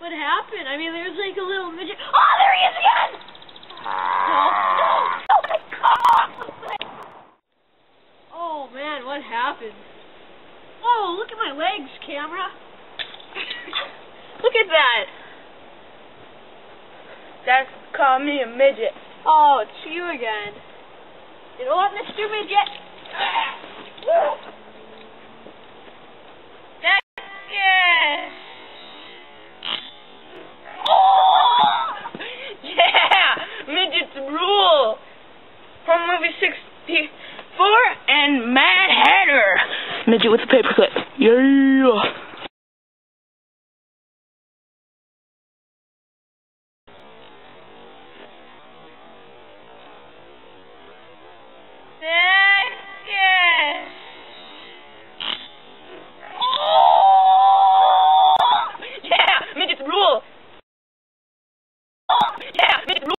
What happened? I mean, there's like a little midget. Oh, there he is again! Oh man, what happened? Oh, look at my legs, camera. Look at that. That's calling me a midget. Oh, it's you again. You know what, Mr. Midget?